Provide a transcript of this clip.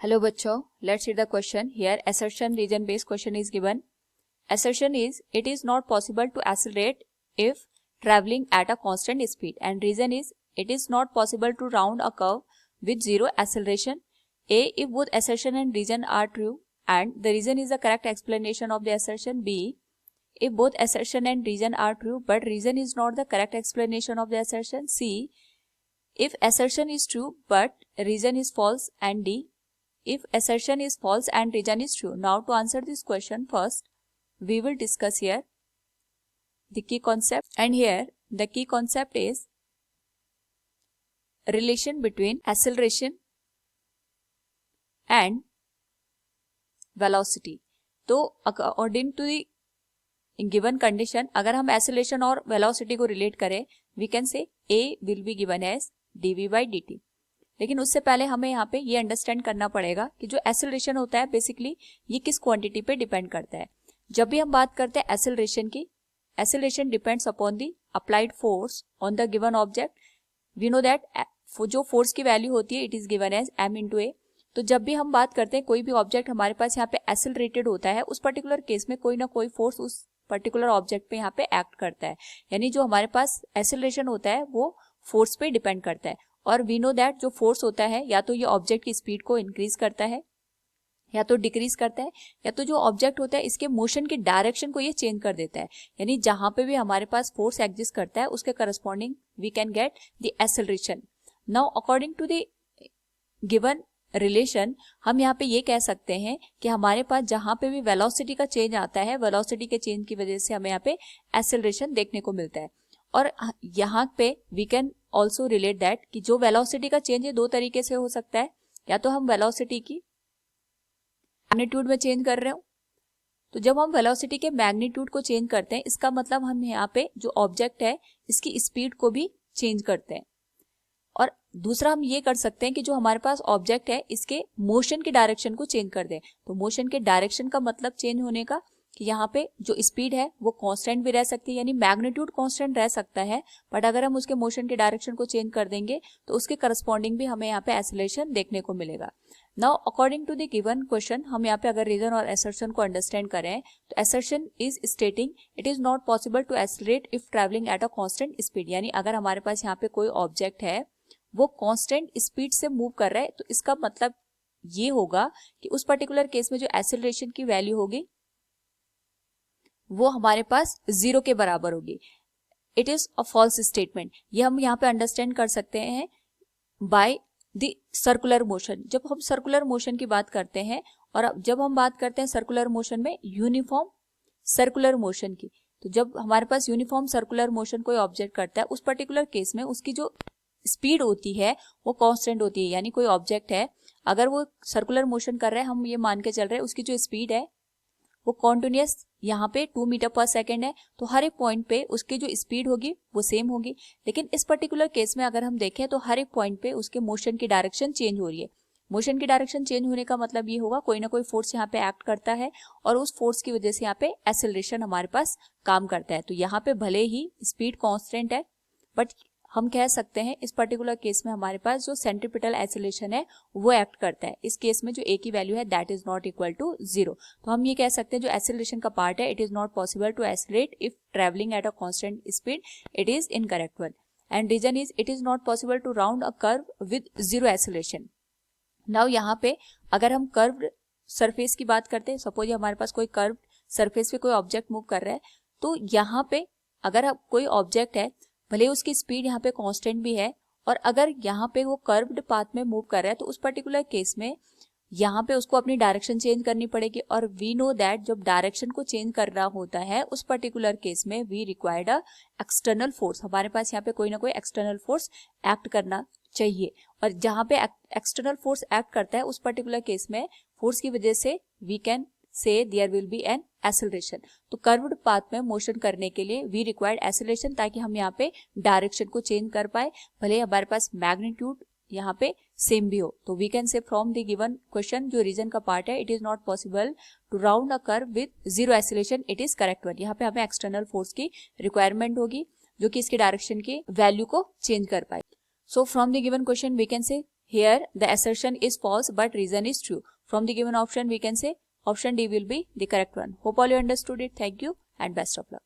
Hello बच्चों, let's read the question. Here assertion region based question is given. Assertion is it is not possible to accelerate if traveling at a constant speed, and reason is it is not possible to round a curve with zero acceleration. A, if both assertion and reason are true and the reason is the correct explanation of the assertion. B, if both assertion and reason are true but reason is not the correct explanation of the assertion. C, if assertion is true but reason is false. And D, if assertion is false and reason is true. Now to answer this question, first we will discuss here the key concept, and here the key concept is relation between acceleration and velocity. तो according to the given condition अगर हम acceleration और velocity को relate करें, we can say A will be given as dv/dt. लेकिन उससे पहले हमें यहाँ पे ये अंडरस्टैंड करना पड़ेगा कि जो एक्सेलरेशन होता है बेसिकली ये किस क्वांटिटी पे डिपेंड करता है. जब भी हम बात करते हैं एक्सेलरेशन की, acceleration depends upon the applied force on the given object. We know that जो फोर्स की वैल्यू होती है it is given as m/a. तो जब भी हम बात करते हैं कोई भी ऑब्जेक्ट हमारे पास यहाँ पे एक्सेलरेटेड होता है, उस पर्टिकुलर केस में कोई ना कोई फोर्स उस पर्टिकुलर ऑब्जेक्ट पे यहाँ पे एक्ट करता है. यानी जो हमारे पास एक्सेलरेशन होता है वो फोर्स पे डिपेंड करता है. और वी नो दैट जो फोर्स होता है या तो ये ऑब्जेक्ट की स्पीड को इंक्रीज करता है या तो डिक्रीज करता है, या तो जो ऑब्जेक्ट होता है इसके मोशन की डायरेक्शन को ये चेंज कर देता है. यानी जहां पे भी हमारे पास फोर्स एग्जिस्ट करता है उसके corresponding we can get the acceleration. Now according to the given relation हम यहाँ पे ये कह सकते हैं कि हमारे पास जहां पे भी वेलोसिटी का चेंज आता है, वेलोसिटी के चेंज की वजह से हमें यहाँ पे एक्सेलरेशन देखने को मिलता है. और यहाँ पे we can also relate that कि जो वेलोसिटी का चेंज है दो तरीके से हो सकता है. या तो हम वेलोसिटी की मैग्नीट्यूड में चेंज कर रहे हो, तो जब हम वेलोसिटी के मैग्नीट्यूड को चेंज करते हैं इसका मतलब हम यहाँ पे जो ऑब्जेक्ट है इसकी स्पीड को भी चेंज करते हैं. और दूसरा हम ये कर सकते हैं कि जो हमारे पास ऑब्जेक्ट है इसके मोशन की डायरेक्शन को चेंज कर दें. तो मोशन के डायरेक्शन का मतलब चेंज होने का कि यहाँ पे जो स्पीड है वो कांस्टेंट भी रह सकती है, यानी मैग्नीट्यूड कांस्टेंट रह सकता है, बट अगर हम उसके मोशन के डायरेक्शन को चेंज कर देंगे तो उसके करस्पॉन्डिंग भी हमें यहाँ पे एक्सेलरेशन देखने को मिलेगा. Now according to the given question हम यहाँ पे अगर रीजन और असर्शन को अंडरस्टैंड करें तो assertion is stating it is not possible to accelerate if travelling at a constant speed. यानी अगर हमारे पास यहाँ पे कोई ऑब्जेक्ट है वो कांस्टेंट स्पीड से मूव कर रहा है तो इसका मतलब ये होगा कि उस पर्टिकुलर केस में जो एक्सेलरेशन की वैल्यू होगी वो हमारे पास जीरो के बराबर होगी. It is a false statement. ये हम यहाँ पे अंडरस्टैंड कर सकते हैं बाय द सर्कुलर मोशन. जब हम सर्कुलर मोशन की बात करते हैं और अब जब हम बात करते हैं सर्कुलर मोशन में यूनिफॉर्म सर्कुलर मोशन की, तो जब हमारे पास यूनिफॉर्म सर्कुलर मोशन कोई ऑब्जेक्ट करता है उस पर्टिकुलर केस में उसकी जो स्पीड होती है वो कांस्टेंट होती है. यानी कोई ऑब्जेक्ट है अगर वो सर्कुलर मोशन कर रहा है, हम ये मान के चल रहे हैं उसकी जो स्पीड है वो कॉन्टिन्यूअस यहाँ पे 2 मीटर पर सेकेंड है, तो हर एक पॉइंट पे उसकी जो स्पीड होगी वो सेम होगी. लेकिन इस पर्टिकुलर केस में अगर हम देखें तो हर एक पॉइंट पे उसके मोशन की डायरेक्शन चेंज हो रही है. मोशन की डायरेक्शन चेंज होने का मतलब ये होगा कोई ना कोई फोर्स यहाँ पे एक्ट करता है और उस फोर्स की वजह से यहाँ पे एक्सेलरेशन हमारे पास काम करता है. तो यहाँ पे भले ही स्पीड कॉन्स्टेंट है बट हम कह सकते हैं इस पर्टिकुलर केस में हमारे पास जो सेंट्रीपिटल एक्सेलरेशन है वो एक्ट करता है. इस केस में जो ए की वैल्यू है that is not equal to zero. तो हम ये कह सकते हैं जो एक्सेलरेशन का पार्ट है it is not possible to accelerate if travelling at a constant speed. It is incorrect one. And reason is it is not possible to round a curve with zero acceleration. Now यहाँ पे अगर हम curved surface की बात करते हैं, suppose हमारे पास कोई कर्व्ड सरफेस पे कोई ऑब्जेक्ट मूव कर रहा है, तो यहाँ पे अगर कोई ऑब्जेक्ट है भले उसकी स्पीड यहाँ पे कांस्टेंट भी है और अगर यहाँ पे वो कर्व्ड पाथ में मूव कर रहा है तो उस पर्टिकुलर केस में यहाँ पे उसको अपनी डायरेक्शन चेंज करनी पड़ेगी. और वी नो दैट जब डायरेक्शन को चेंज कर रहा होता है उस पर्टिकुलर केस में we required a external force. हमारे पास यहाँ पे कोई ना कोई एक्सटर्नल फोर्स एक्ट करना चाहिए और जहाँ पे एक्सटर्नल फोर्स एक्ट करता है उस पर्टिकुलर केस में फोर्स की वजह से we can say there will be an acceleration. तो कर्व्ड पाथ में मोशन करने के लिए वी रिक्वायर्ड एक्सेलरेशन ताकि हम यहाँ पे डायरेक्शन को चेंज कर पाए, भले हमारे पास मैग्नीट्यूड यहाँ पे सेम भी हो. तो we can say from the given question जो रीजन का पार्ट है it is not possible to round a curve with zero acceleration. It is correct one. यहाँ पे हमें एक्सटर्नल फोर्स की रिक्वायरमेंट होगी जो कि इसकी डायरेक्शन की वैल्यू को चेंज कर पाए. So from the given question we can say Here the assertion is false but reason is true. From the given option we can say option D will be the correct one. Hope all you understood it. Thank you and best of luck.